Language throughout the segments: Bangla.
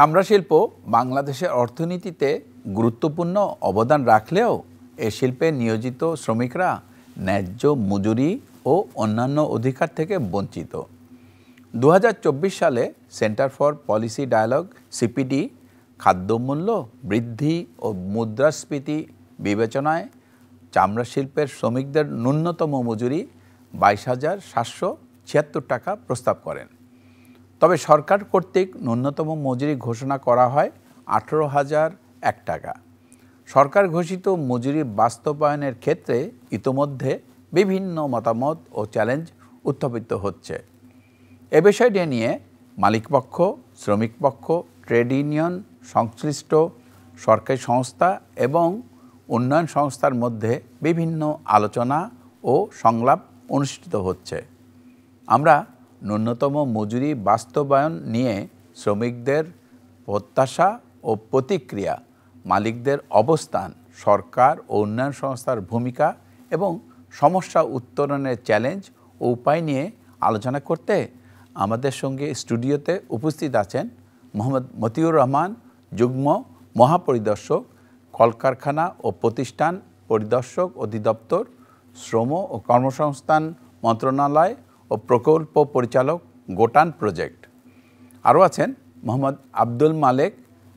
চামড়া শিল্প বাংলাদেশের অর্থনীতিতে গুরুত্বপূর্ণ অবদান রাখলেও এ শিল্পে নিয়োজিত শ্রমিকরা ন্যায্য মজুরি ও অন্যান্য অধিকার থেকে বঞ্চিত। 2024 সালে centre for policy dialogue CPD খাদ্যমূল্য বৃদ্ধি ও মুদ্রাস্ফীতি বিবেচনায় চামড়া শিল্পের শ্রমিকদের ন্যূনতম মজুরি 22,776 টাকা প্রস্তাব করেন। তবে সরকার কর্তৃক ন্যূনতম মজুরি ঘোষণা করা হয় 18,001 টাকা। সরকার ঘোষিত মজুরি বাস্তবায়নের ক্ষেত্রে ইতোমধ্যে বিভিন্ন মতামত ও চ্যালেঞ্জ উত্থাপিত হচ্ছে। এ বিষয়টি নিয়ে মালিকপক্ষ, শ্রমিকপক্ষ, ট্রেড ইউনিয়ন, সংশ্লিষ্ট সরকারি সংস্থা এবং উন্নয়ন সংস্থার মধ্যে বিভিন্ন আলোচনা ও সংলাপ অনুষ্ঠিত হচ্ছে। আমরা ন্যূনতম মজুরি বাস্তবায়ন নিয়ে শ্রমিকদের প্রত্যাশা ও প্রতিক্রিয়া, মালিকদের অবস্থান, সরকার ও উন্নয়ন সংস্থার ভূমিকা এবং সমস্যা উত্তরণের চ্যালেঞ্জ ও উপায় নিয়ে আলোচনা করতে আমাদের সঙ্গে স্টুডিওতে উপস্থিত আছেন মোহাম্মদ মতিউর রহমান, যুগ্ম মহাপরিদর্শক, কলকারখানা ও প্রতিষ্ঠান পরিদর্শক অধিদপ্তর, শ্রম ও কর্মসংস্থান মন্ত্রণালয় ও প্রকল্প পরিচালক, গোটান প্রজেক্ট। আরও আছেন মোহাম্মদ আব্দুল মালেক,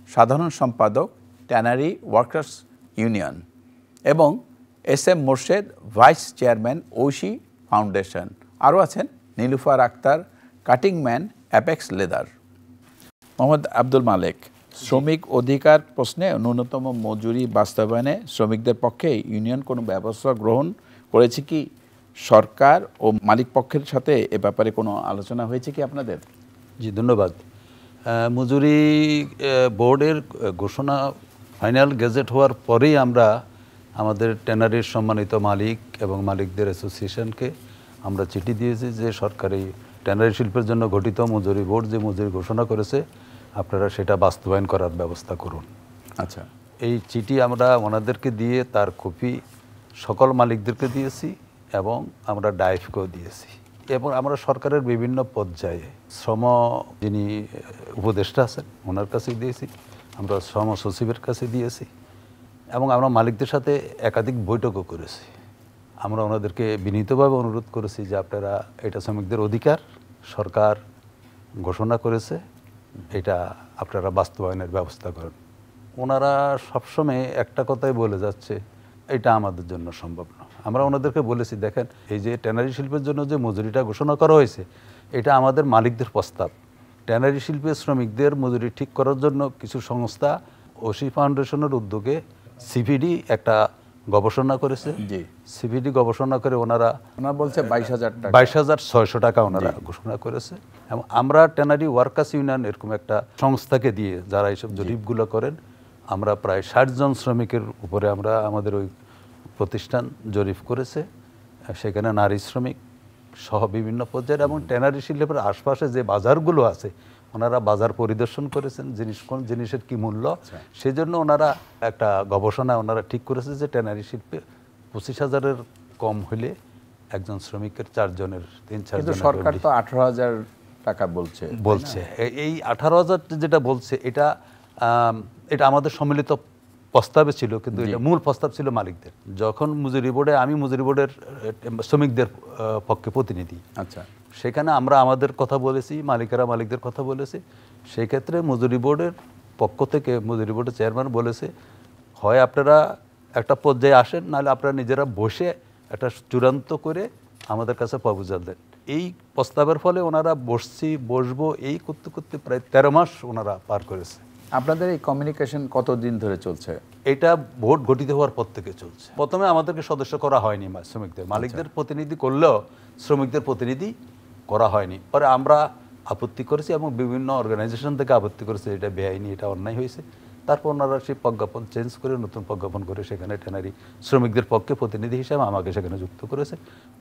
সাধারণ সম্পাদক, ট্যানারি ওয়ার্কার্স ইউনিয়ন, এবং S M Morshed, vice chairman, Oishi foundation. আরও আছেন Nilufar Akhtar, cutting man, Apex leather. Mohammad Abdul Malek, শ্রমিক অধিকার প্রশ্নে ন্যূনতম মজুরি বাস্তবায়নে শ্রমিকদের পক্ষে ইউনিয়ন কোনো ব্যবস্থা গ্রহণ করেছে কি? সরকার ও মালিক পক্ষের সাথে এ ব্যাপারে কোনো আলোচনা হয়েছে কি আপনাদের? জি, ধন্যবাদ। মজুরি বোর্ডের ঘোষণা ফাইনাল গেজেট হওয়ার পরেই আমরা আমাদের ট্যানারির সম্মানিত মালিক এবং মালিকদের অ্যাসোসিয়েশনকে আমরা চিঠি দিয়েছি যে সরকারি ট্যানারি শিল্পের জন্য গঠিত মজুরি বোর্ড যে মজুরি ঘোষণা করেছে আপনারা সেটা বাস্তবায়ন করার ব্যবস্থা করুন। আচ্ছা, এই চিঠি আমরা ওনাদেরকে দিয়ে তার কপি সকল মালিকদেরকে দিয়েছি এবং আমরা ডাইফকেও দিয়েছি এবং আমরা সরকারের বিভিন্ন পর্যায়ে শ্রম যিনি উপদেষ্টা আছেন ওনার কাছে দিয়েছি, আমরা শ্রম সচিবের কাছে দিয়েছি এবং আমরা মালিকদের সাথে একাধিক বৈঠকও করেছি। আমরা ওনাদেরকে বিনীতভাবে অনুরোধ করেছি যে আপনারা এটা শ্রমিকদের অধিকার, সরকার ঘোষণা করেছে, এটা আপনারা বাস্তবায়নের ব্যবস্থা করেন। ওনারা সবসময় একটা কথাই বলে যাচ্ছে, এটা আমাদের জন্য সম্ভব না। আমরা ওনাদেরকে বলেছি, দেখেন এই যে ট্যানারি শিল্পের জন্য যে মজুরিটা ঘোষণা করা হয়েছে এটা আমাদের মালিকদের প্রস্তাব। ট্যানারি শিল্পের শ্রমিকদের মজুরি ঠিক করার জন্য কিছু সংস্থা ঐশী ফাউন্ডেশনের উদ্যোগে সিপিডি একটা গবেষণা করেছে। জি, সিপিডি গবেষণা করে ওনারা বলছে 22,600 টাকা ওনারা ঘোষণা করেছে এবং আমরা ট্যানারি ওয়ার্কার্স ইউনিয়ন এরকম একটা সংস্থাকে দিয়ে যারা এইসব জরিপগুলো করেন, আমরা প্রায় 60 জন শ্রমিকের উপরে আমরা আমাদের ওই প্রতিষ্ঠান জরিপ করেছে। সেখানে নারী শ্রমিক সহ বিভিন্ন পর্যায়ের এবং ট্যানারি শিল্পের আশপাশে যে বাজারগুলো আছে ওনারা বাজার পরিদর্শন করেছেন, কোন জিনিসের কি মূল্য, সেজন্য ওনারা একটা গবেষণা ওনারা ঠিক করেছে যে ট্যানারি শিল্পে 25,000-এর কম হলে একজন শ্রমিকের 3 জনের। সরকার তো 18,000 টাকা বলছে। এই 18,000 যেটা বলছে এটা আমাদের সম্মিলিত প্রস্তাবে ছিল, কিন্তু এটা মূল প্রস্তাব ছিল মালিকদের। যখন মজুরি বোর্ডে, আমি মজুরি বোর্ডের শ্রমিকদের পক্ষে প্রতিনিধি, আচ্ছা, সেখানে আমরা আমাদের কথা বলেছি, মালিকেরা মালিকদের কথা বলেছে। সেই ক্ষেত্রে মজুরি বোর্ডের পক্ষ থেকে মজুরি বোর্ডের চেয়ারম্যান বলেছে, হয় আপনারা একটা পর্যায়ে আসেন, নাহলে আপনারা নিজেরা বসে একটা চূড়ান্ত করে আমাদের কাছে প্রপোজাল দেন। এই প্রস্তাবের ফলে ওনারা বসবো এই করতে করতে প্রায় 13 মাস ওনারা পার করেছে। আপনাদের এই কমিউনিকেশন কতদিন ধরে চলছে? এটা বোর্ড গঠিত হওয়ার পর থেকে চলছে। প্রথমে আমাদেরকে সদস্য করা হয়নি শ্রমিকদের, মালিকদের প্রতিনিধি করলেও শ্রমিকদের প্রতিনিধি করা হয়নি। পরে আমরা আপত্তি করেছি এবং বিভিন্ন অর্গানাইজেশন থেকে আপত্তি করেছে, এটা বেআইনি, এটা অন্যায় হয়েছে। তারপর ওনারা সেই প্রজ্ঞাপন চেঞ্জ করে নতুন প্রজ্ঞাপন করে সেখানে ট্যানারি শ্রমিকদের পক্ষে প্রতিনিধি হিসেবে আমাকে সেখানে যুক্ত করেছে।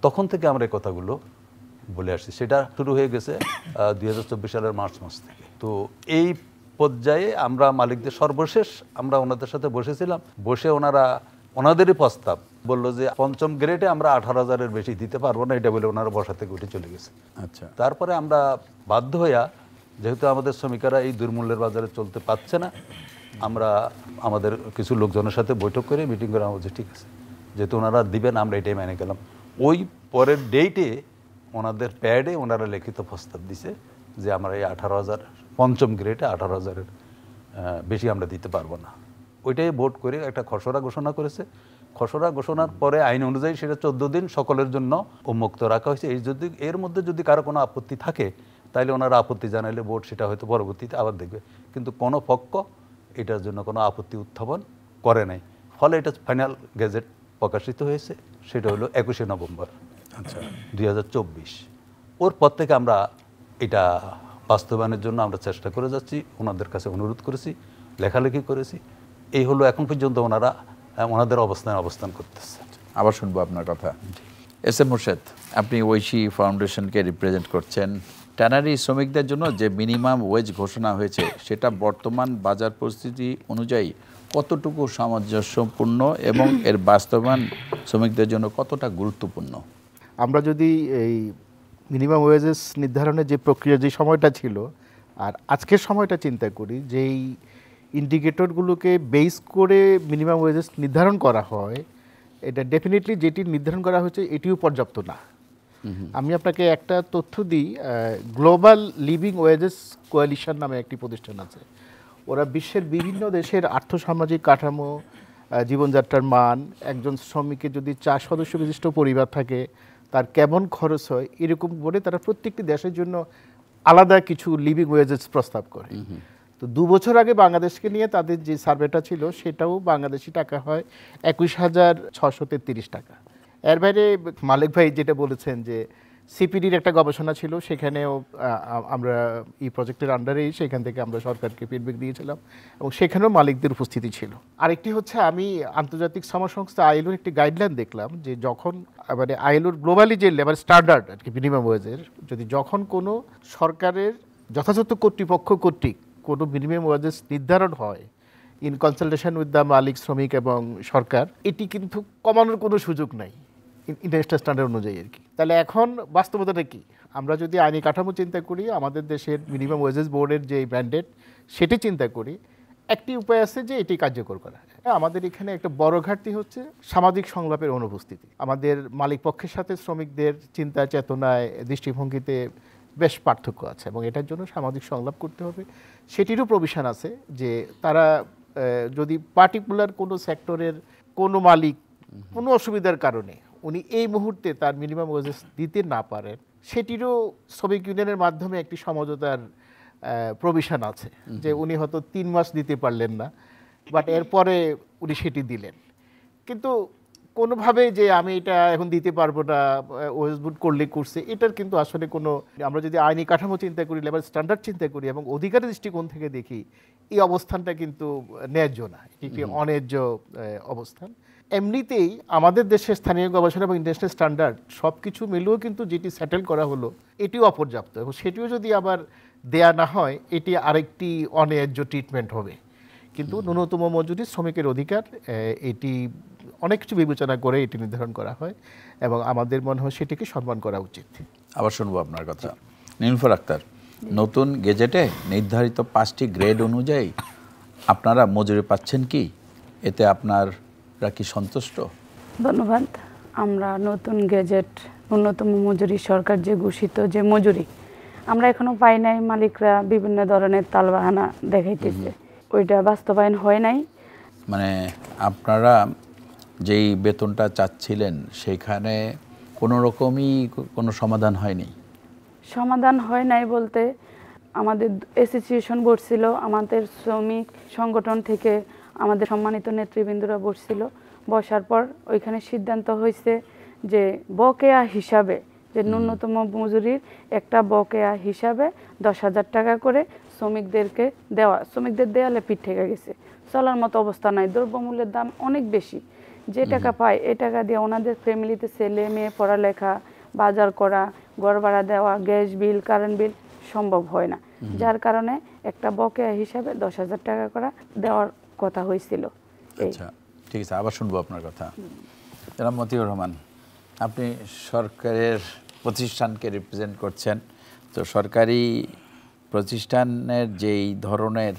তখন থেকে আমরা এই কথাগুলো বলে আসছি। সেটা শুরু হয়ে গেছে 2024 সালের মার্চ মাস থেকে। তো এই পর্যায়ে আমরা মালিকদের সর্বশেষ আমরা ওনাদের সাথে বসেছিলাম, বসে ওনাদেরই প্রস্তাব বললো যে 5ম গ্রেডে আমরা 18,000-এর বেশি দিতে পারবো না, এটা বলে ওনারা বসা থেকে উঠে চলে গেছে। আচ্ছা, তারপরে আমরা বাধ্য হইয়া যেহেতু আমাদের শ্রমিকেরা এই দুর্মূল্যের বাজারে চলতে পারছে না, আমরা আমাদের কিছু লোকজনের সাথে বৈঠক করে মিটিং করে আমরা বলছি ঠিক আছে, যেহেতু ওনারা দিবেন আমরা এটাই মেনে গেলাম। ওই পরের ডেটে ওনাদের প্যাডে ওনারা লিখিত প্রস্তাব দিছে যে আমরা এই 18,000 পঞ্চম গ্রেডে 18,000-এর বেশি আমরা দিতে পারবো না। ওইটাই ভোট করে একটা খসড়া ঘোষণা করেছে। খসড়া ঘোষণার পরে আইন অনুযায়ী সেটা 14 দিন সকলের জন্য উন্মুক্ত রাখা হয়েছে। এই যদি এর মধ্যে যদি কারো কোনো আপত্তি থাকে তাহলে ওনারা আপত্তি জানাইলে বোর্ড সেটা হয়তো পরবর্তীতে আবার দেখবে, কিন্তু কোনো পক্ষ এটার জন্য কোনো আপত্তি উত্থাপন করে নাই। ফলে এটা ফাইনাল গেজেট প্রকাশিত হয়েছে, সেটা হলো 21শে নভেম্বর 2024। ওর পর থেকে আমরা এটা বাস্তবায়নের জন্য আমরা চেষ্টা করে যাচ্ছি, ওনাদের কাছে অনুরোধ করেছি, লেখালেখি করেছি। এই হলো এখন পর্যন্ত ওনারা ওনাদের অবস্থান করতেছে। আবার শুনবো আপনার কথা। এস এম মোর্শেদ, আপনি ঐশী ফাউন্ডেশনকে রিপ্রেজেন্ট করছেন। ট্যানারি শ্রমিকদের জন্য যে মিনিমাম ওয়েজ ঘোষণা হয়েছে সেটা বর্তমান বাজার পরিস্থিতি অনুযায়ী কতটুকু সামঞ্জস্যপূর্ণ এবং এর বাস্তবায়ন শ্রমিকদের জন্য কতটা গুরুত্বপূর্ণ? আমরা যদি এই মিনিমাম ওয়েজেস নির্ধারণের যে প্রক্রিয়া, যে সময়টা ছিল আর আজকের সময়টা চিন্তা করি, যেই ইন্ডিকেটরগুলোকে বেস করে মিনিমাম ওয়েজেস নির্ধারণ করা হয়, এটা ডেফিনেটলি যেটি নির্ধারণ করা হয়েছে এটিও পর্যাপ্ত না। আমি আপনাকে একটা তথ্য দিই, গ্লোবাল লিভিং ওয়েজেস কোয়ালিশন নামে একটি প্রতিষ্ঠান আছে। ওরা বিশ্বের বিভিন্ন দেশের আর্থসামাজিক কাঠামো, জীবনযাত্রার মান, একজন শ্রমিকের যদি 4 সদস্য বিশিষ্ট পরিবার থাকে তার কেমন খরচ হয়, এরকম বলে তারা প্রত্যেকটি দেশের জন্য আলাদা কিছু লিভিং ওয়েজেস প্রস্তাব করে। তো 2 বছর আগে বাংলাদেশকে নিয়ে তাদের যে সার্ভেটা ছিল সেটাও বাংলাদেশি টাকা হয় 21,633 টাকা। এর বাইরে মালিক ভাই যেটা বলেছেন যে সিপিডির একটা গবেষণা ছিল, সেখানেও আমরা এই প্রজেক্টের আন্ডারেই সেখান থেকে আমরা সরকারকে ফিডব্যাক দিয়েছিলাম এবং সেখানেও মালিকদের উপস্থিতি ছিল। আরেকটি হচ্ছে, আমি আন্তর্জাতিক শ্রম সংস্থা আইএলওর একটি গাইডলাইন দেখলাম যে যখন মানে আইএলওর গ্লোবালি যে লেবার স্ট্যান্ডার্ড আর কি মিনিমাম ওয়েজের, যদি যখন কোনো সরকারের যথাযথ কর্তৃপক্ষ কর্তৃক কোনো মিনিমাম ওয়েজেস নির্ধারণ হয় ইন কনসালটেশন উইথ দ্য মালিক, শ্রমিক এবং সরকার, এটি কিন্তু কমানোর কোনো সুযোগ নাই ইন্টারন্যাশনাল স্ট্যান্ডার্ড অনুযায়ী আর কি। তাহলে এখন বাস্তবতাটা কি? আমরা যদি আইনি কাঠামো চিন্তা করি, আমাদের দেশের মিনিমাম ওয়েজেস বোর্ডের যে ম্যান্ডেট সেটি চিন্তা করি, একটি উপায় আছে যে এটি কার্যকর করা। আমাদের এখানে একটা বড় ঘাটতি হচ্ছে সামাজিক সংলাপের অনুপস্থিতি। আমাদের মালিক পক্ষের সাথে শ্রমিকদের চিন্তা চেতনায়, দৃষ্টিভঙ্গিতে বেশ পার্থক্য আছে এবং এটার জন্য সামাজিক সংলাপ করতে হবে। সেটিরও প্রভিশন আছে যে তারা যদি পার্টিকুলার কোনো সেক্টরের কোনো মালিক কোনো অসুবিধার কারণে উনি এই মুহূর্তে তার মিনিমাম ওয়েজেস দিতে না পারেন, সেটিরও শ্রমিক ইউনিয়নের মাধ্যমে একটি সমঝোতার প্রভিশন আছে যে উনি হয়তো 3 মাস দিতে পারলেন না, বাট এরপরে উনি সেটি দিলেন। কিন্তু কোনোভাবে যে আমি এটা এখন দিতে পারবো না, ওয়েজ বোর্ড করলে করছে, এটার কিন্তু আসলে কোনো, আমরা যদি আইনি কাঠামো চিন্তা করি, লেবার স্ট্যান্ডার্ড চিন্তা করি এবং অধিকারের দৃষ্টিকোণ থেকে দেখি, এই অবস্থানটা কিন্তু ন্যায্য না, এটি একটি অন্যায্য অবস্থান। এমনিতেই আমাদের দেশের স্থানীয় গবেষণা এবং ইন্টারন্যাশনাল স্ট্যান্ডার্ড সব কিছু মিলেও কিন্তু যেটি সেটেল করা হলো এটিও অপর্যাপ্ত এবং সেটিও যদি আবার দেয়া না হয় এটি আরেকটি অন্যায্য ট্রিটমেন্ট হবে। কিন্তু ন্যূনতম মজুরি শ্রমিকের অধিকার, এটি অনেক কিছু বিবেচনা করে এটি নির্ধারণ করা হয় এবং আমাদের মনে হয় সেটিকে সম্মান করা উচিত। আবার শুনবো আপনার কথা। নীলুফার আক্তার, নতুন গেজেটে নির্ধারিত 5টি গ্রেড অনুযায়ী আপনারা মজুরি পাচ্ছেন কি? এতে আপনারা কি সন্তুষ্ট? ধন্যবাদ। আমরা নতুন গেজেট ন্যূনতম মজুরি, সরকার যে ঘোষিত যে মজুরি আমরা এখনো পাই নাই। মালিকরা বিভিন্ন ধরনের তালবাহানা দেখাইতেছে, ওইটা বাস্তবায়ন হয় নাই। মানে আপনারা যেই বেতনটা চাচ্ছিলেন সেখানে কোনো রকমই কোনো সমাধান হয়নি? সমাধান হয় নাই বলতে, আমাদের অ্যাসোসিয়েশন বসছিল, আমাদের শ্রমিক সংগঠন থেকে আমাদের সম্মানিত নেতৃবৃন্দরা বসছিল। বসার পর ওইখানে সিদ্ধান্ত হয়েছে যে বকেয়া হিসাবে, যে ন্যূনতম মজুরির একটা বকেয়া হিসাবে 10,000 টাকা করে শ্রমিকদেরকে দেওয়া। শ্রমিকদের দেয়ালে পিঠ থেকে গেছে, চলার মতো অবস্থা নাই। দ্রব্যমূল্যের দাম অনেক বেশি, যে টাকা পায় এ টাকা দিয়ে ওনাদের ফ্যামিলিতে ছেলে মেয়ে পড়ালেখা, বাজার করা, ঘর ভাড়া দেওয়া, গ্যাস বিল, কারেন্ট বিল সম্ভব হয় না। যার কারণে একটা বকেয়া হিসাবে 10,000 টাকা করে দেওয়ার কথা হয়েছিল। আচ্ছা, ঠিক আছে, আবার শুনবো আপনার কথা। জনাব মতিউর রহমান, আপনি সরকারের প্রতিষ্ঠানকে রিপ্রেজেন্ট করছেন, তো সরকারি প্রতিষ্ঠানের যেই ধরনের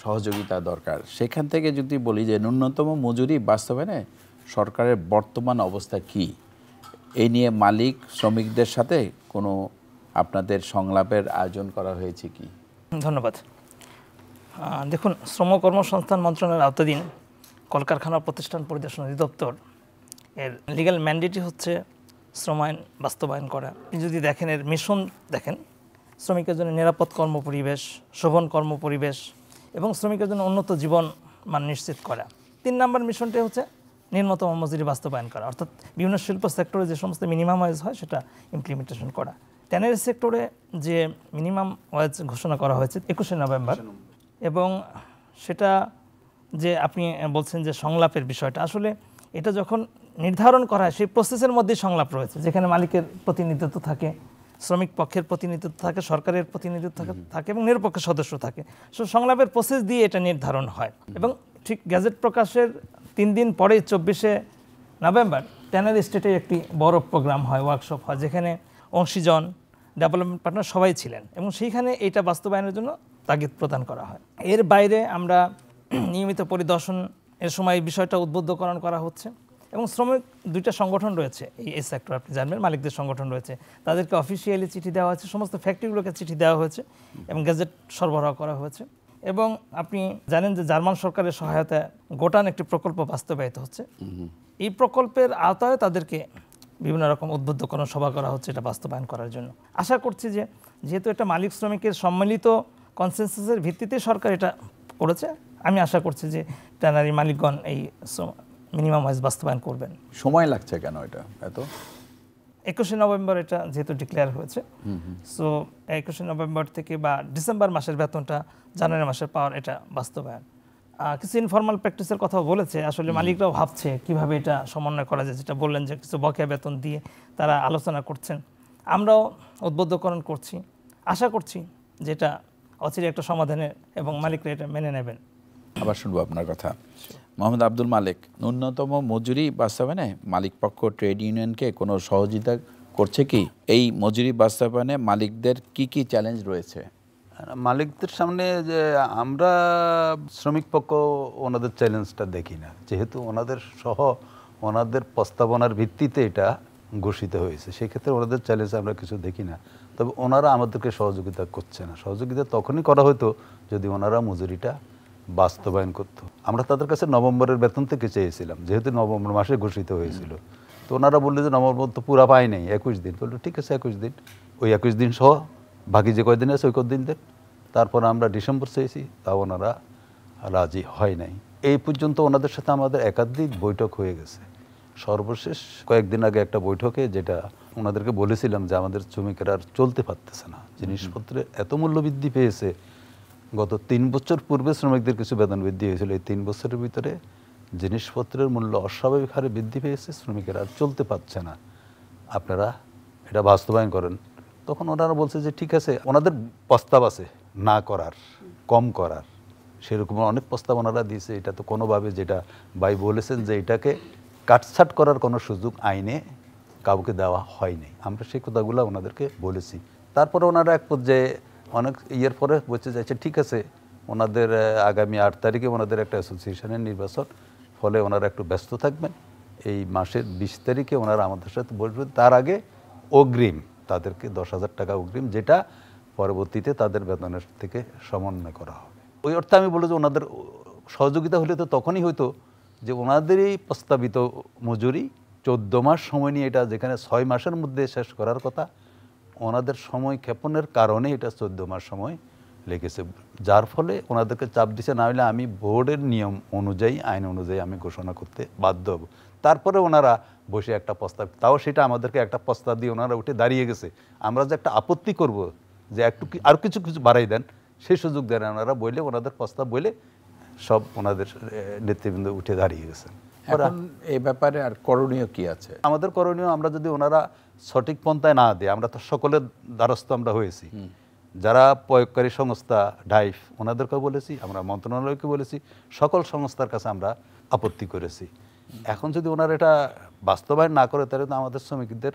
সহযোগিতা দরকার সেখান থেকে যদি বলি যে ন্যূনতম মজুরি বাস্তবায়নে সরকারের বর্তমান অবস্থা কি, এই নিয়ে মালিক শ্রমিকদের সাথে কোনো আপনাদের সংলাপের আয়োজন করা হয়েছে কি? ধন্যবাদ। দেখুন, শ্রম কর্মসংস্থান মন্ত্রণালয়ের আওতাধীন কলকারখানা প্রতিষ্ঠান পরিদর্শন অধিদপ্তর এর লিগ্যাল ম্যান্ডেটই হচ্ছে শ্রম আইন বাস্তবায়ন করা। আপনি যদি দেখেন এর মিশন দেখেন, শ্রমিকের জন্য নিরাপদ কর্মপরিবেশ, শোভন কর্মপরিবেশ এবং শ্রমিকের জন্য উন্নত জীবন মান নিশ্চিত করা। 3 নম্বর মিশনটি হচ্ছে নিম্নতম মজুরি বাস্তবায়ন করা, অর্থাৎ বিভিন্ন শিল্প সেক্টরে যে সমস্ত মিনিমাম ওয়েজ হয় সেটা ইমপ্লিমেন্টেশন করা। ট্যানারি সেক্টরে যে মিনিমাম ওয়েজ ঘোষণা করা হয়েছে 21শে নভেম্বর, এবং সেটা যে আপনি বলছেন যে সংলাপের বিষয়টা, আসলে এটা যখন নির্ধারণ করা হয় সেই প্রসেসের মধ্যেই সংলাপ রয়েছে, যেখানে মালিকের প্রতিনিধিত্ব থাকে, শ্রমিক পক্ষের প্রতিনিধিত্ব থাকে, সরকারের প্রতিনিধিত্ব থাকে এবং নিরপেক্ষ সদস্য থাকে। সো সংলাপের প্রসেস দিয়ে এটা নির্ধারণ হয় এবং ঠিক গ্যাজেট প্রকাশের 3 দিন পরে 24শে নভেম্বর ট্যানারি স্টেটে একটি বড় প্রোগ্রাম হয়, ওয়ার্কশপ হয়, যেখানে অংশীজন, ডেভেলপমেন্ট পার্টনার সবাই ছিলেন এবং সেইখানে এইটা বাস্তবায়নের জন্য তাগিদ প্রদান করা হয়। এর বাইরে আমরা নিয়মিত পরিদর্শন এর সময় এই বিষয়টা উদ্বুদ্ধকরণ করা হচ্ছে এবং শ্রমিক 2টা সংগঠন রয়েছে এই সেক্টর, আপনি জানবেন, মালিকদের সংগঠন রয়েছে, তাদেরকে অফিসিয়ালি চিঠি দেওয়া হয়েছে, সমস্ত ফ্যাক্টরিগুলোকে চিঠি দেওয়া হয়েছে এবং গ্যাজেট সরবরাহ করা হয়েছে। এবং আপনি জানেন যে জার্মান সরকারের সহায়তায় গোটান একটি প্রকল্প বাস্তবায়িত হচ্ছে। এই প্রকল্পের আওতায় তাদেরকে বিভিন্ন রকম উদ্বুদ্ধকরণ সভা করা হচ্ছে এটা বাস্তবায়ন করার জন্য। আশা করছি যে যেহেতু এটা মালিক শ্রমিকের সম্মিলিত কনসেনসাসের ভিত্তিতে সরকার এটা করেছে, আমি আশা করছি যে ট্যানারি মালিকগণ এই মিনিমাম ওয়েজ বাস্তবায়ন করবেন। সময় লাগছে কেন এটা এত? 21শে নভেম্বর এটা যেহেতু ডিক্লেয়ার হয়েছে, সো 21শে নভেম্বর থেকে বা ডিসেম্বর মাসের বেতনটা জানুয়ারি মাসের পাওয়ার এটা বাস্তবায়ন। কিছু ইনফর্মাল প্র্যাকটিসের কথা বলেছে, আসলে মালিকরাও ভাবছে কিভাবে এটা সমন্বয় করা যায়, যেটা বললেন যে কিছু বকেয়া বেতন দিয়ে তারা আলোচনা করছেন, আমরাও উদ্বুদ্ধকরণ করছি। আশা করছি যেটা অচিরে একটা সমাধানে এবং মালিকরা এটা মেনে নেবেন। আবার শুনবো আপনার কথা। মোহাম্মদ আব্দুল মালেক, ন্যূনতম মজুরি বাস্তবায়নে মালিক পক্ষ ট্রেড ইউনিয়নকে কোনো সহযোগিতা করছে কি? এই মজুরি বাস্তবায়নে মালিকদের কি কি চ্যালেঞ্জ রয়েছে? মালিকদের সামনে যে আমরা শ্রমিক পক্ষ ওনাদের চ্যালেঞ্জটা দেখি না, যেহেতু ওনাদের প্রস্তাবনার ভিত্তিতে এটা ঘোষিত হয়েছে, সেক্ষেত্রে ওনাদের চ্যালেঞ্জ আমরা কিছু দেখি না। তবে ওনারা আমাদেরকে সহযোগিতা করছে না। সহযোগিতা তখনই করা হতো যদি ওনারা মজুরিটা বাস্তবায়ন করতো। আমরা তাদের কাছে নভেম্বরের বেতন থেকে চেয়েছিলাম, যেহেতু নভেম্বর মাসে ঘোষিত হয়েছিল। তো ওনারা বললো যে নভেম্বর তো পুরা পাই নাই, 21 দিন। বললো ঠিক আছে 21 দিন, ওই 21 দিন সহ বাকি যে কয়দিন আছে ওই কদিন দেন। তারপর আমরা ডিসেম্বর চেয়েছি, তাও ওনারা রাজি হয় নাই। এই পর্যন্ত ওনাদের সাথে আমাদের একাধিক বৈঠক হয়ে গেছে। সর্বশেষ কয়েকদিন আগে একটা বৈঠকে যেটা ওনাদেরকে বলেছিলাম যে আমাদের শ্রমিকেরা আর চলতে পারতেছে না, জিনিসপত্রের এত মূল্য বৃদ্ধি পেয়েছে। গত 3 বছর পূর্বে শ্রমিকদের কিছু বেতন বৃদ্ধি হয়েছিল, এই 3 বছরের ভিতরে জিনিসপত্রের মূল্য অস্বাভাবিক হারে বৃদ্ধি পেয়েছে, শ্রমিকেরা আর চলতে পারছে না, আপনারা এটা বাস্তবায়ন করেন। তখন ওনারা বলছে যে ঠিক আছে, ওনাদের প্রস্তাব আছে না করার, কম করার, সেরকম অনেক প্রস্তাব ওনারা দিয়েছে। এটা তো কোনোভাবে, যেটা ভাই বলেছেন যে এটাকে কাটছাট করার কোনো সুযোগ আইনে কাউকে দেওয়া হয়নি। আমরা সেই কথাগুলো ওনাদেরকে বলেছি। তারপরে ওনারা এক পর্যায়ে অনেক ইয়ের পরে বলতে যাচ্ছে ঠিক আছে, ওনাদের আগামী 8 তারিখে ওনাদের একটা অ্যাসোসিয়েশনের নির্বাচন, ফলে ওনারা একটু ব্যস্ত থাকবেন। এই মাসের 20 তারিখে ওনারা আমাদের সাথে বসবেন। তার আগে অগ্রিম তাদেরকে 10,000 টাকা অগ্রিম, যেটা পরবর্তীতে তাদের বেতনের থেকে সমন্বয় করা হবে। ওই অর্থে আমি বলি যে ওনাদের সহযোগিতা হলে তো তখনই হয়তো যে ওনাদেরই প্রস্তাবিত মজুরি 14 মাস সময় নিয়ে, এটা যেখানে 6 মাসের মধ্যে শেষ করার কথা, ওনাদের সময় ক্ষেপণের কারণে এটা 14 মাস সময় লেগেছে, যার ফলে ওনাদেরকে চাপ দিছে, না হলে আমি বোর্ডের নিয়ম অনুযায়ী, আইন অনুযায়ী আমি ঘোষণা করতে বাধ্য হব। তারপরে ওনারা বসে একটা প্রস্তাব, তাও সেটা আমাদেরকে একটা প্রস্তাব দিয়ে ওনারা উঠে দাঁড়িয়ে গেছে। আমরা যে একটা আপত্তি করব যে একটু আর কিছু বাড়াই দেন, সেই সুযোগ দেন ওনারা বলে, ওনাদের প্রস্তাব বলে সব ওনাদের নেতৃবৃন্দ উঠে দাঁড়িয়ে গেছেন। এখন এই ব্যাপারে আর করণীয় কি আছে? আমাদের করণীয়, আমরা যদি ওনারা সঠিক পন্থায় না দেয়, আমরা তো সকলের দ্বারস্থ আমরা হয়েছি, যারা প্রয়োগকারী সংস্থা ডাইফ, ওনাদেরকেও বলেছি, আমরা মন্ত্রণালয়কে বলেছি, সকল সংস্থার কাছে আমরা আপত্তি করেছি। এখন যদি ওনারা এটা বাস্তবায়ন না করে, তাহলে তো আমাদের শ্রমিকদের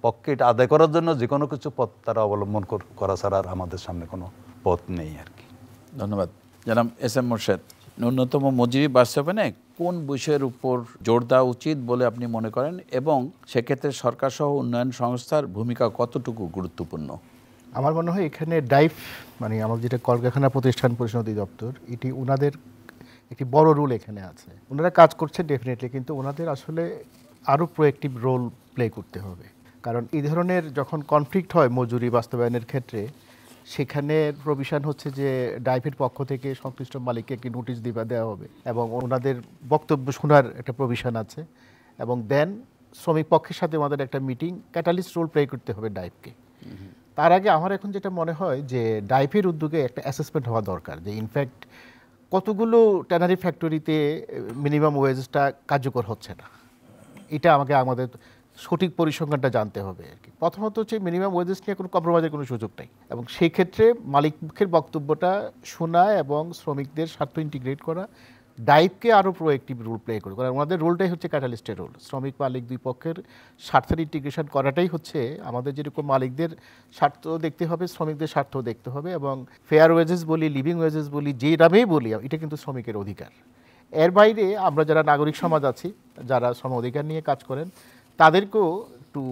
পক্ষে এটা আদায় করার জন্য যে কোনো কিছু পথ তারা অবলম্বন করা ছাড়া আর আমাদের সামনে কোনো পথ নেই আর কি। ধন্যবাদ। জনাব এস এম মোরশেদ, ন্যূনতম মজুরি বাস্তবায়নে কোন বিষয়ের উপর জোর দেওয়া উচিত বলে আপনি মনে করেন এবং সেক্ষেত্রে সরকার সহ উন্নয়ন সংস্থার ভূমিকা কতটুকু গুরুত্বপূর্ণ? আমার মনে হয় এখানে ডাইফ মানে আমাদের যেটা কলকারখানা প্রতিষ্ঠান পরিচালনা অধিদপ্তর, এটি ওনাদের একটি বড় রোল এখানে আছে। ওনারা কাজ করছে ডেফিনেটলি, কিন্তু ওনাদের আসলে আরও প্রোঅ্যাক্টিভ রোল প্লে করতে হবে। কারণ এই ধরনের যখন কনফ্লিক্ট হয় মজুরি বাস্তবায়নের ক্ষেত্রে, সেখানে প্রভিশন হচ্ছে যে ডাইফের পক্ষ থেকে সংশ্লিষ্ট মালিককে একটি নোটিশ দেওয়া হবে এবং ওনাদের বক্তব্য শোনার একটা প্রভিশন আছে, এবং দেন শ্রমিক পক্ষের সাথে আমাদের একটা মিটিং ক্যাটালিস্ট রোল প্লে করতে হবে ডাইফকে। তার আগে আমার এখন যেটা মনে হয় যে ডাইফের উদ্যোগে একটা অ্যাসেসমেন্ট হওয়া দরকার যে ইনফ্যাক্ট কতগুলো ট্যানারি ফ্যাক্টরিতে মিনিমাম ওয়েজটা কার্যকর হচ্ছে না, এটা আমাদের সঠিক পরিসংখ্যানটা জানতে হবে আর কি। প্রথমত হচ্ছে মিনিমাম ওয়েজেস নিয়ে কোনো কম্প্রোমাইজের কোনো সুযোগ নেই, এবং সেই ক্ষেত্রে মালিকের বক্তব্যটা শোনা এবং শ্রমিকদের স্বার্থ ইন্টিগ্রেট করা, ডাইভকে আরও প্রোঅ্যাক্টিভ রোল প্লে করে। কারণ আমাদের রোলটাই হচ্ছে ক্যাটালিস্টের রোল। শ্রমিক মালিক দুই পক্ষের স্বার্থের ইন্টিগ্রেশন করাটাই হচ্ছে আমাদের, যেরকম মালিকদের স্বার্থ দেখতে হবে, শ্রমিকদের স্বার্থ দেখতে হবে, এবং ফেয়ার ওয়েজেস বলি, লিভিং ওয়েজেস বলি, যে নামেই বলি, এটা কিন্তু শ্রমিকের অধিকার। এর বাইরে আমরা যারা নাগরিক সমাজ আছি, যারা শ্রম অধিকার নিয়ে কাজ করেন, তাদেরকেও একটু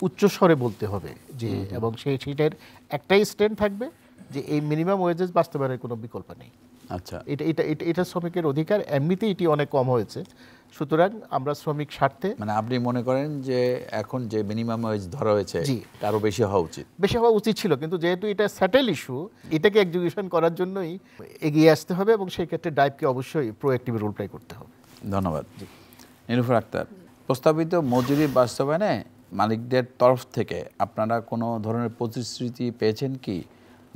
উচ্চস্বরে বলতে হবে যে, এবং সেইটার একটাই স্ট্যান্ড থাকবে যে এই মিনিমাম ওয়েজেস বাস্তবায়নের কোনো বিকল্প নেই। আচ্ছা, এটা শ্রমিকের অধিকার, এমনিতেই এটি অনেক কম হয়েছে। সুতরাং আমরা শ্রমিক স্বার্থে, মানে আপনি মনে করেন যে এখন যে মিনিমাম ওয়েজ ধরা হয়েছে আরও বেশি হওয়া উচিত ছিল, কিন্তু যেহেতু এটা স্যাটেল ইস্যু, এটাকে এক্সিকিউশন করার জন্যই এগিয়ে আসতে হবে, এবং সেই ক্ষেত্রে ডাইভকে অবশ্যই প্রোঅ্যাক্টিভ রোল প্লে করতে হবে। ধন্যবাদ। নীলুফার আক্তার, প্রস্তাবিত মজুরি বাস্তবায়নে মালিকদের তরফ থেকে আপনারা কোনো ধরনের প্রতিশ্রুতি পেয়েছেন কি?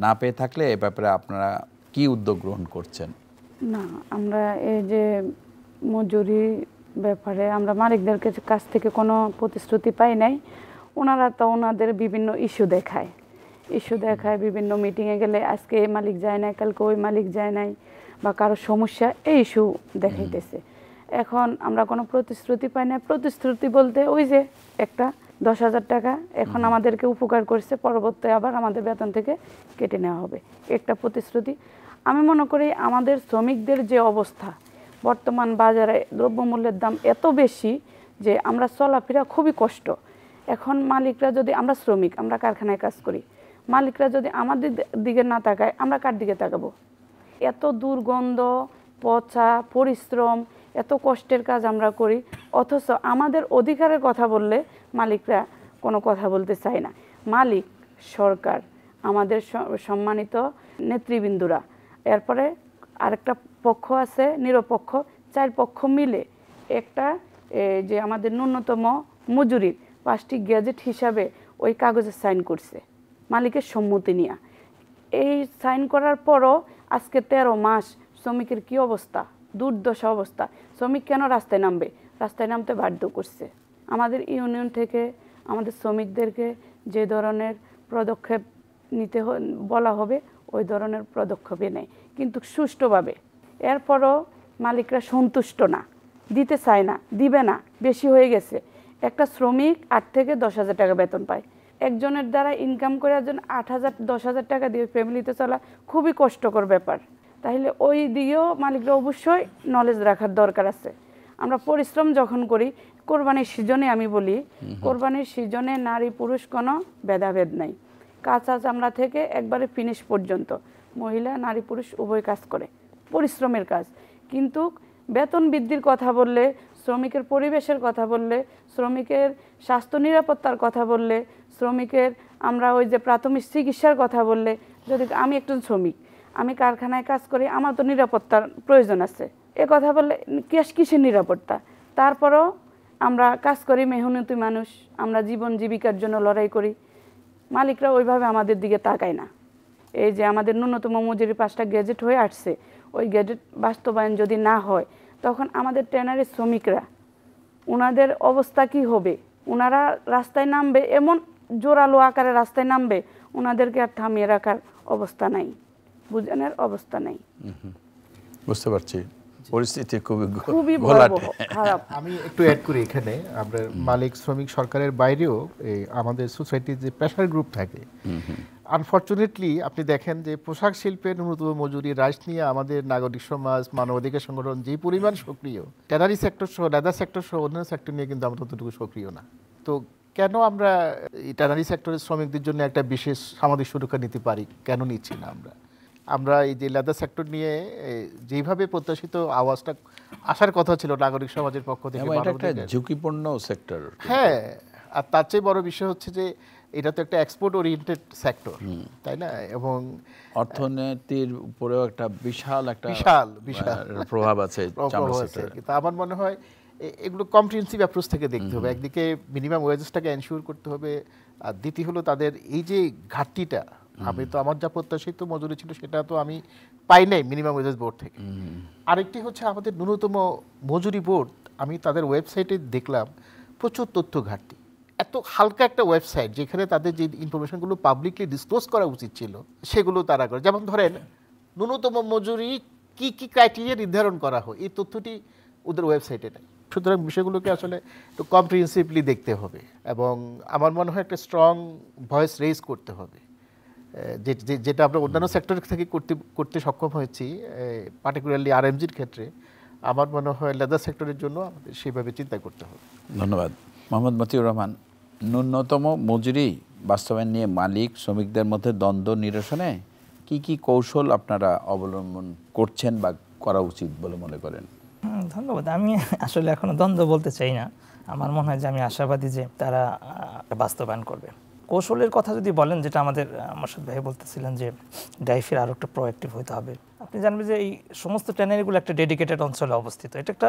না পেয়ে থাকলে এ ব্যাপারে আপনারা কি উদ্যোগ গ্রহণ করছেন? না, আমরা এই যে মজুরি ব্যাপারে আমরা মালিকদের কাছ থেকে কোনো প্রতিশ্রুতি পাই নাই। ওনারা তো ওনাদের বিভিন্ন ইস্যু দেখায়, বিভিন্ন মিটিংয়ে গেলে আজকে এই মালিক যায় না, কালকে ওই মালিক যায় নাই, বা কারো সমস্যা, এই ইস্যু দেখাইতেছে। এখন আমরা কোনো প্রতিশ্রুতি পাই না। প্রতিশ্রুতি বলতে ওই যে একটা 10,000 টাকা এখন আমাদেরকে উপকার করছে, পরবর্তী আবার আমাদের বেতন থেকে কেটে নেওয়া হবে, একটা প্রতিশ্রুতি। আমি মনে করি আমাদের শ্রমিকদের যে অবস্থা, বর্তমান বাজারে দ্রব্যমূল্যের দাম এত বেশি যে আমরা চলাফেরা খুবই কষ্ট। এখন মালিকরা যদি, আমরা শ্রমিক, আমরা কারখানায় কাজ করি, মালিকরা যদি আমাদের দিকে না তাকায়, আমরা কার দিকে তাকাবো? এত দুর্গন্ধ, পচা, পরিশ্রম, এত কষ্টের কাজ আমরা করি, অথচ আমাদের অধিকারের কথা বললে মালিকরা কোনো কথা বলতে চায় না। মালিক, সরকার, আমাদের সম্মানিত নেতৃবৃন্দরা, এরপরে আরেকটা পক্ষ আছে নিরপেক্ষ, 4 পক্ষ মিলে একটা যে আমাদের ন্যূনতম মজুরির 5টি গ্যাজেট হিসাবে ওই কাগজে সাইন করছে মালিকের সম্মতি নিয়ে। এই সাইন করার পরও আজকে 13 মাস শ্রমিকের কি অবস্থা, দুর্দশা অবস্থা। শ্রমিক কেন রাস্তায় নামবে? রাস্তায় নামতে বাধ্য করছে। আমাদের ইউনিয়ন থেকে আমাদের শ্রমিকদেরকে যে ধরনের পদক্ষেপ নিতে বলা হবে, ওই ধরনের পদক্ষেপে নেয়, কিন্তু সুষ্ঠুভাবে। এরপরও মালিকরা সন্তুষ্ট না, দিতে চায় না, দিবে না, বেশি হয়ে গেছে। একটা শ্রমিক 8 থেকে 10,000 টাকা বেতন পায়। একজনের দ্বারা ইনকাম করে একজন 8,000 10,000 টাকা দিয়ে ফ্যামিলিতে চলা খুবই কষ্টকর ব্যাপার। তাহলে ওই দিকেও মালিকরা অবশ্যই নলেজ রাখার দরকার আছে। আমরা পরিশ্রম যখন করি, কোরবানির সিজনে আমি বলি, কোরবানির সিজনে নারী পুরুষ কোনো ভেদাভেদ নাই। কাঁচা চামড়া থেকে একবারে ফিনিশ পর্যন্ত মহিলা নারী পুরুষ উভয় কাজ করে, পরিশ্রমের কাজ। কিন্তু বেতন বৃদ্ধির কথা বললে, শ্রমিকের পরিবেশের কথা বললে, শ্রমিকের স্বাস্থ্য নিরাপত্তার কথা বললে, শ্রমিকের আমরা ওই যে প্রাথমিক চিকিৎসার কথা বললে, যদি আমি একজন শ্রমিক, আমি কারখানায় কাজ করি, আমার তো নিরাপত্তার প্রয়োজন আছে, এ কথা বললে কিসের নিরাপত্তা? তারপরও আমরা কাজ করি, মেহনতি মানুষ, আমরা জীবন জীবিকার জন্য লড়াই করি। মালিকরা ওইভাবে আমাদের দিকে তাকায় না। এই যে আমাদের ন্যূনতম মজুরি 5টা গ্যাজেট হয়ে আসছে, ওই গ্যাজেট বাস্তবায়ন যদি না হয়, তখন আমাদের ট্যানারি শ্রমিকরা, ওনাদের অবস্থা কি হবে? ওনারা রাস্তায় নামবে, এমন জোরালো আকারে রাস্তায় নামবে, ওনাদেরকে আর থামিয়ে রাখার অবস্থা নাই, বুঝানোর অবস্থা নাই। বুঝতে পারছি। পরিস্থিতি খুবই ঘোলাটে। ভয়াবহ, খারাপ। আমি একটু অ্যাড করি এখানে, আমরা মালিক শ্রমিক সরকারের বাইরেও এই আমাদের সোসাইটির যে প্রেশার গ্রুপ থাকে, আনফর্চুনেটলি আপনি দেখেন যে পোশাক শিল্পের ন্যূনতম মজুরি হ্রাস নিয়ে আমাদের নাগরিক সমাজ, মানবাধিকার সংগঠন যে পরিমাণ সক্রিয়, ট্যানারি সেক্টর সহ, লেদার সেক্টর সহ অন্যান্য সেক্টর নিয়ে কিন্তু আমরা ততটুকু সক্রিয় না। তো কেন আমরা এই ট্যানারি সেক্টরের শ্রমিকদের জন্য একটা বিশেষ সামাজিক সুরক্ষা নিতে পারি, কেন নিচ্ছি না আমরা এই যে লেদার সেক্টর নিয়ে যেভাবে প্রত্যাশিত আওয়াজটা আসার কথা ছিল নাগরিক সমাজের পক্ষ থেকে, এটা একটা ঝুঁকিপূর্ণ সেক্টর। হ্যাঁ, আর তার চেয়ে বড় বিষয় হচ্ছে যে এটা তো একটা এক্সপোর্ট ওরিয়েন্টেড সেক্টর, তাই না? এবং অর্থনীতির উপরেও একটা বিশাল প্রভাব আছে চামড়া সেক্টরে। কিন্তু আমার মনে হয় এগুলো কম্প্রিহেনসিভ অ্যাপ্রোচ থেকে দেখতে হবে। একদিকে মিনিমাম ওয়েজেসটাকে এনশিওর করতে হবে, আর দ্বিতীয় হলো তাদের এই যে ঘাটতিটা, আমি তো আমার যা প্রত্যাশিত মজুরি ছিল সেটা তো আমি পাই নাই মিনিমাম ওয়েজেস বোর্ড থেকে। আরেকটি হচ্ছে আমাদের ন্যূনতম মজুরি বোর্ড, আমি তাদের ওয়েবসাইটে দেখলাম প্রচুর তথ্য ঘাটতি। এত হালকা একটা ওয়েবসাইট যেখানে তাদের যে ইনফরমেশনগুলো পাবলিকলি ডিসক্লোজ করা উচিত ছিল সেগুলো তারা করে। যেমন ধরেন ন্যূনতম মজুরি কি কি ক্রাইটেরিয়া নির্ধারণ করা হয়, এই তথ্যটি ওদের ওয়েবসাইটে নেই। সুতরাং বিষয়গুলোকে আসলে একটু কম্প্রিহেন্সিভলি দেখতে হবে এবং আমার মনে হয় একটা স্ট্রং ভয়েস রেজ করতে হবে, যেটা আমরা অন্যান্য সেক্টর থেকে করতে সক্ষম হয়েছি, পার্টিকুলারলি আরএমজির ক্ষেত্রে। আমার মনে হয় লেদার সেক্টরের জন্য আমাদের সেভাবে চিন্তা করতে হবে। ধন্যবাদ। মোহাম্মদ মতিউর রহমান, ন্যূনতম মজুরি বাস্তবায়ন নিয়ে মালিক শ্রমিকদের মধ্যে দ্বন্দ্ব নিরসনে কি কি কৌশল আপনারা অবলম্বন করছেন বা করা উচিত বলে মনে করেন? ধন্যবাদ। আমি আসলে এখনো দ্বন্দ্ব বলতে চাই না। আমার মনে হয় যে আমি আশাবাদী যে তারা বাস্তবায়ন করবে। কৌশলের কথা যদি বলেন, যেটা আমাদের মোর্শেদ ভাই বলতেছিলেন যে ডাইফের আরও একটা প্রোঅ্যাক্টিভ হতে হবে। আপনি জানবেন যে এই সমস্ত ট্যানারিগুলো একটা ডেডিকেটেড অঞ্চলে অবস্থিত। এটা একটা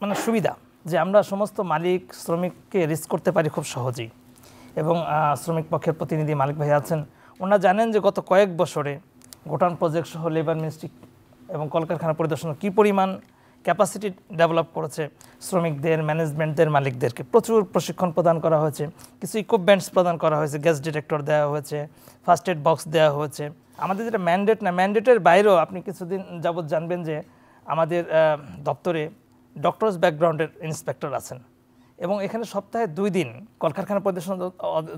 মানে সুবিধা যে আমরা সমস্ত মালিক শ্রমিককে রিস্ক করতে পারি খুব সহজেই। এবং শ্রমিক পক্ষের প্রতিনিধি মালিক ভাই আছেন, ওনারা জানেন যে গত কয়েক বছরে গোটান প্রজেক্ট সহ লেবার মিনিস্ট্রি এবং কলকারখানা পরিদর্শন কী পরিমাণ ক্যাপাসিটি ডেভেলপ করেছে। শ্রমিকদের, ম্যানেজমেন্টদের, মালিকদেরকে প্রচুর প্রশিক্ষণ প্রদান করা হয়েছে, কিছু ইকুইপমেন্টস প্রদান করা হয়েছে, গ্যাস ডিটেক্টর দেওয়া হয়েছে, ফার্স্ট এড বক্স দেওয়া হয়েছে। আমাদের যেটা ম্যান্ডেট না, ম্যান্ডেটের বাইরেও আপনি কিছুদিন যাবৎ জানবেন যে আমাদের দপ্তরে ডক্টরস ব্যাকগ্রাউন্ডের ইন্সপেক্টর আছেন এবং এখানে সপ্তাহে 2 দিন কলকারখানা পরিদর্শন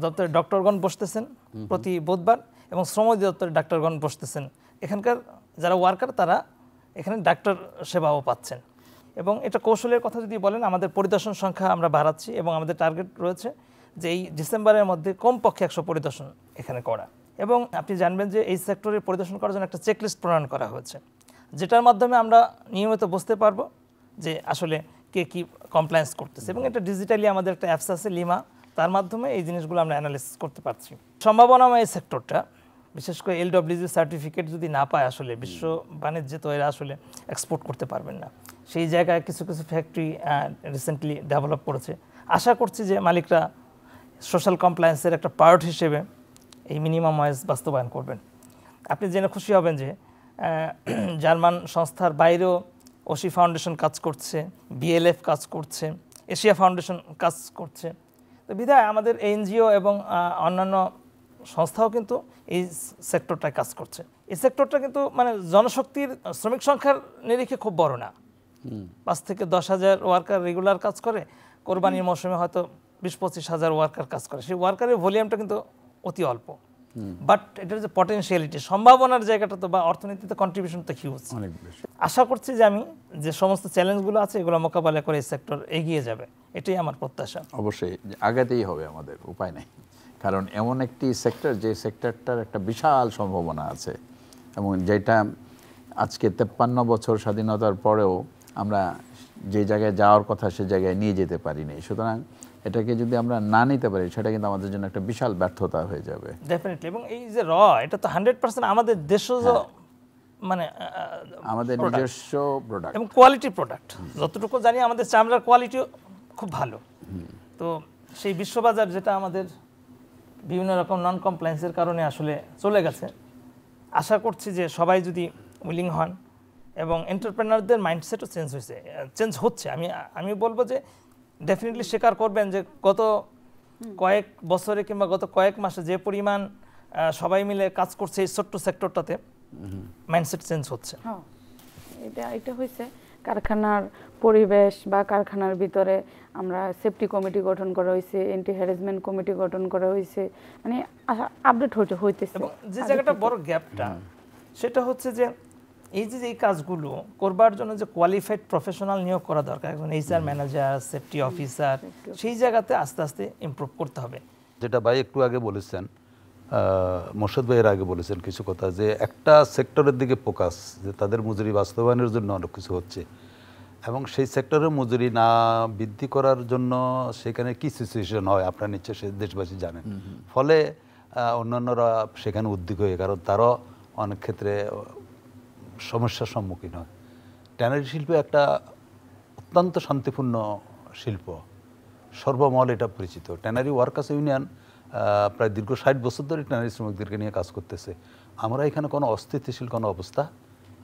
দপ্তরে ডক্টরগণ বসতেছেন প্রতি বুধবার, এবং শ্রম অধিদপ্তরে ডাক্তারগণ বসতেছেন। এখানকার যারা ওয়ার্কার তারা এখানে ডাক্তার সেবাও পাচ্ছেন। এবং এটা কৌশলের কথা যদি বলেন, আমাদের পরিদর্শন সংখ্যা আমরা বাড়াচ্ছি এবং আমাদের টার্গেট রয়েছে যে এই ডিসেম্বরের মধ্যে কমপক্ষে 100 পরিদর্শন এখানে করা। এবং আপনি জানবেন যে এই সেক্টরে পরিদর্শন করার জন্য একটা চেকলিস্ট প্রণয়ন করা হয়েছে, যেটার মাধ্যমে আমরা নিয়মিত বুঝতে পারবো যে আসলে কে কী কমপ্লায়েন্স করতেছে। এবং এটা ডিজিটালি আমাদের একটা অ্যাপস আছে লিমা, তার মাধ্যমে এই জিনিসগুলো আমরা অ্যানালাইসিস করতে পারছি। সম্ভাবনাময় এই সেক্টরটা, বিশেষ করে এলডব্লিউজি সার্টিফিকেট যদি না পায় আসলে বিশ্ব বাণিজ্যে তো এরা আসলে এক্সপোর্ট করতে পারবেন না। সেই জায়গায় কিছু কিছু ফ্যাক্টরি রিসেন্টলি ডেভেলপ করেছে। আশা করছি যে মালিকরা সোশ্যাল কমপ্লায়েন্সের একটা পার্ট হিসেবে এই মিনিমাম ওয়েজ বাস্তবায়ন করবেন। আপনি জেনে খুশি হবেন যে জার্মান সংস্থার বাইরেও ওসি ফাউন্ডেশন কাজ করছে, বিএলএফ কাজ করছে, এশিয়া ফাউন্ডেশন কাজ করছে। তো বিধায় আমাদের এনজিও এবং অন্যান্য সংস্থাও কিন্তু এই সেক্টরটায় কাজ করছে। এই সেক্টরটা কিন্তু মানে জনশক্তির শ্রমিক সংখ্যার নিরিখে খুব বড় না, 5 থেকে 10,000 ওয়ার্কার রেগুলার কাজ করে, কোরবানির মৌসুমে হয়তো 20-25 হাজার ওয়ার্কার কাজ করে। সেই ওয়ার্কারের ভলিউমটা কিন্তু অতি অল্প, বাট এটার যে পটেনশিয়ালিটি, সম্ভাবনার জায়গাটা তো বা অর্থনীতিতে কন্ট্রিবিউশন তো হিউজ। আশা করছি যে আমি যে সমস্ত চ্যালেঞ্জগুলো আছে এগুলো মোকাবেলা করে এই সেক্টর এগিয়ে যাবে, এটাই আমার প্রত্যাশা। অবশ্যই আগাতেই হবে, আমাদের উপায় নেই, কারণ এমন একটি সেক্টর যে সেক্টরটার একটা বিশাল সম্ভাবনা আছে এবং যেটা আজকে 53 বছর স্বাধীনতার পরেও আমরা যে জায়গায় যাওয়ার কথা সে জায়গায় নিয়ে যেতে পারিনি। সুতরাং এটাকে যদি আমরা না নিতে পারি সেটা কিন্তু আমাদের জন্য একটা বিশাল ব্যর্থতা হয়ে যাবে ডেফিনেটলি। এবং এই যে এটা তো 100% আমাদের দেশজ মানে আমাদের নিজস্ব প্রোডাক্ট এবং কোয়ালিটি প্রোডাক্ট। যতটুকু জানি আমাদের চামড়ার কোয়ালিটিও খুব ভালো। তো সেই বিশ্ববাজার যেটা আমাদের বিভিন্ন রকম নন কমপ্লায়েন্সের কারণে আসলে চলে গেছে, আশা করছি যে সবাই যদি উইলিং হন এবং এন্টারপ্রেনারদের মাইন্ডসেটও চেঞ্জ হচ্ছে। আমি বলবো যে ডেফিনেটলি স্বীকার করবেন যে গত কয়েক বছরে কিংবা গত কয়েক মাসে যে পরিমাণ সবাই মিলে কাজ করছে এই ছোট্ট সেক্টরটাতে, মাইন্ডসেট চেঞ্জ হচ্ছে। এটা হয়েছে কারখানার পরিবেশ বা কারখানার ভিতরে আমরা সেফটি কমিটি গঠন করা হয়েছে, এন্টি হ্যারাসমেন্ট কমিটি গঠন করা হয়েছে, মানে আপডেট হইতেছে। এবং যে জায়গাটা বড় গ্যাপটা সেটা হচ্ছে যে এই যে এই কাজগুলো করবার জন্য যে কোয়ালিফাইড প্রফেশনাল নিয়োগ করা দরকার, একজন এইচআর ম্যানেজার, সেফটি অফিসার, সেই জায়গাতে আস্তে আস্তে ইমপ্রুভ করতে হবে। যেটা ভাই একটু আগে বলেছেন, মোর্শেদ ভাইয়ের আগে বলেছেন কিছু কথা, যে একটা সেক্টরের দিকে ফোকাস, যে তাদের মজুরি বাস্তবায়নের জন্য অনেক কিছু হচ্ছে, এবং সেই সেক্টরের মজুরি না বৃদ্ধি করার জন্য সেখানে কি সিচুয়েশন হয় আপনার নিশ্চয় সে দেশবাসী জানেন। ফলে অন্যান্যরা সেখানে উদ্যোগ হয়ে, কারণ তারাও অনেক ক্ষেত্রে সমস্যার সম্মুখীন হয়। ট্যানারি শিল্প একটা অত্যন্ত শান্তিপূর্ণ শিল্প, সর্বমহল এটা পরিচিত। ট্যানারি ওয়ার্কার্স ইউনিয়ন প্রায় দীর্ঘ 60 বছর ধরে ট্যানারি শ্রমিকদেরকে নিয়ে কাজ করতেছে। আমরা এখানে কোনো অস্থিতিশীল কোনো অবস্থা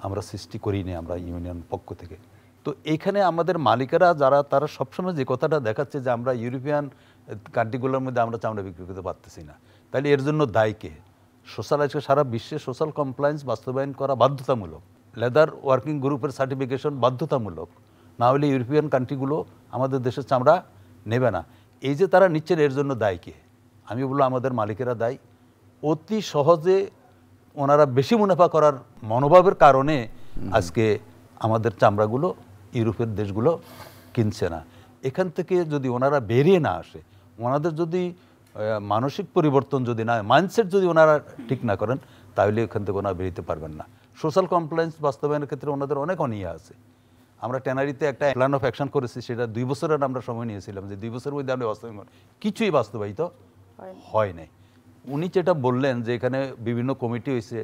আমরা সৃষ্টি করিনি আমরা ইউনিয়ন পক্ষ থেকে। তো এইখানে আমাদের মালিকেরা যারা, তারা সবসময় যে কথাটা দেখাচ্ছে যে আমরা ইউরোপিয়ান কান্ট্রিগুলোর মধ্যে আমরা চামড়া বিক্রি করতে পারতেছি না, তাহলে এর জন্য দায়ী কে? সোশ্যাল, আজকে সারা বিশ্বে সোশ্যাল কমপ্লায়েন্স বাস্তবায়ন করা বাধ্যতামূলক, লেদার ওয়ার্কিং গ্রুপের সার্টিফিকেশন বাধ্যতামূলক, না হলে ইউরোপিয়ান কান্ট্রিগুলো আমাদের দেশের চামড়া নেবে না। এই যে তারা নিচ্ছেন, এর জন্য দায়ী কে? আমি বলবো আমাদের মালিকেরা দায়ী। অতি সহজে ওনারা বেশি মুনাফা করার মনোভাবের কারণে আজকে আমাদের চামড়াগুলো ইউরোপের দেশগুলো কিনছে না। এখান থেকে যদি ওনারা বেরিয়ে না আসে, ওনাদের যদি মানসিক পরিবর্তন যদি না, মাইন্ডসেট যদি ওনারা ঠিক না করেন, তাহলে এখান থেকে ওনারা বেরোতে পারবেন না। সোশ্যাল কমপ্লায়েন্স বাস্তবায়নের ক্ষেত্রে ওনাদের অনেক অনীহা আছে। আমরা ট্যানারিতে একটা প্ল্যান অফ অ্যাকশন করেছি, সেটা 2 বছরের আমরা সময় নিয়েছিলাম, যে 2 বছরের মধ্যে আমরা বাস্তবায়ন কিছুই বাস্তবায়িত হয় নাই। উনি যেটা বললেন যে এখানে বিভিন্ন কমিটি হয়েছে,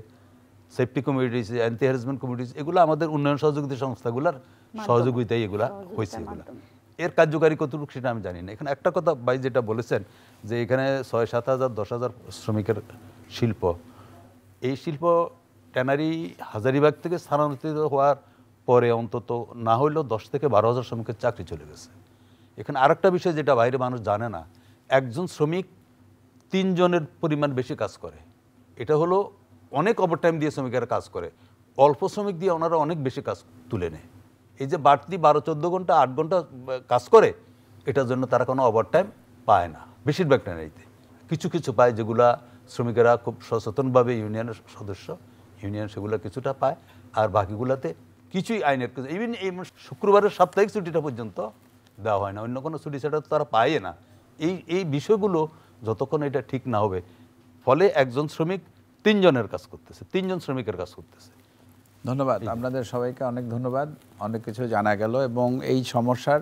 সেফটি কমিটি হয়েছে, অ্যান্টি হ্যারাসমেন্ট কমিটি হয়েছে, এগুলো আমাদের উন্নয়ন সহযোগিতা সংস্থাগুলোর সহযোগিতায় এগুলা হয়েছে। এগুলা এর কার্যকারী কতটুকু সেটা আমি জানি না। এখানে একটা কথা ভাই যেটা বলেছেন যে এখানে 6-7 হাজার 10 হাজার শ্রমিকের শিল্প, এই শিল্প ট্যানারি হাজারীবাগ থেকে স্থানান্তরিত হওয়ার পরে অন্তত না হইলেও 10 থেকে 12 হাজার শ্রমিকের চাকরি চলে গেছে। এখানে আরেকটা বিষয় যেটা বাইরে মানুষ জানে না, একজন শ্রমিক 3 জনের পরিমাণ বেশি কাজ করে। এটা হলো অনেক ওভারটাইম দিয়ে শ্রমিকেরা কাজ করে, অল্প শ্রমিক দিয়ে ওনারা অনেক বেশি কাজ তুলে নেয়। এই যে বাড়তি 12-14 ঘন্টা 8 ঘন্টা কাজ করে, এটার জন্য তারা কোনো ওভারটাইম পায় না বেশিরভাগ ট্যানারিতে। কিছু কিছু পায়, যেগুলা শ্রমিকেরা খুব সচেতনভাবে ইউনিয়নের সদস্য, ইউনিয়ন সেগুলো কিছুটা পায়, আর বাকিগুলোতে কিছুই আইনের কিছু, ইভেন এই শুক্রবারের সাপ্তাহিক ছুটিটা পর্যন্ত দেওয়া হয় না, অন্য কোনো ছুটি সেটা তো তারা পায় না। এই বিষয়গুলো যতক্ষণ এটা ঠিক না হবে, ফলে একজন শ্রমিক 3 জনের কাজ করতেছে, 3 জন শ্রমিকের কাজ করতেছে। ধন্যবাদ আপনাদের সবাইকে, অনেক ধন্যবাদ। অনেক কিছু জানা গেল এবং এই সমস্যার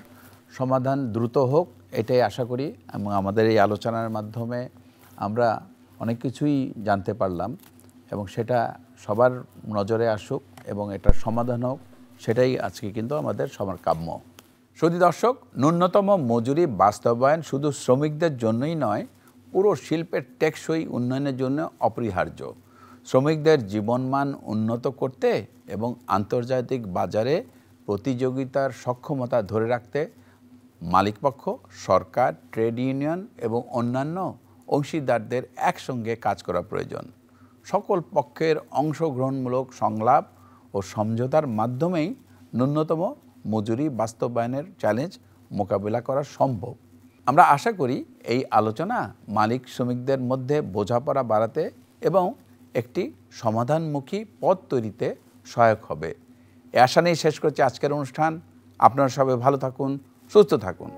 সমাধান দ্রুত হোক এটাই আশা করি, এবং আমাদের এই আলোচনার মাধ্যমে আমরা অনেক কিছুই জানতে পারলাম, এবং সেটা সবার নজরে আসুক এবং এটার সমাধান হোক, সেটাই আজকে কিন্তু আমাদের সবার কাম্য। সুধী দর্শক, ন্যূনতম মজুরি বাস্তবায়ন শুধু শ্রমিকদের জন্যই নয়, পুরো শিল্পের টেকসই উন্নয়নের জন্য অপরিহার্য। শ্রমিকদের জীবনমান উন্নত করতে এবং আন্তর্জাতিক বাজারে প্রতিযোগিতার সক্ষমতা ধরে রাখতে মালিকপক্ষ, সরকার, ট্রেড ইউনিয়ন এবং অন্যান্য অংশীদারদের একসঙ্গে কাজ করা প্রয়োজন। সকল পক্ষের অংশগ্রহণমূলক সংলাপ ও সমঝোতার মাধ্যমেই ন্যূনতম মজুরি বাস্তবায়নের চ্যালেঞ্জ মোকাবিলা করা সম্ভব। আমরা আশা করি এই আলোচনা মালিক শ্রমিকদের মধ্যে বোঝাপড়া বাড়াতে এবং একটি সমাধানমুখী পথ তৈরিতে সহায়ক হবে। এই আশা নিয়ে শেষ করছি আজকের অনুষ্ঠান। আপনারা সবাই ভালো থাকুন, সুস্থ থাকুন।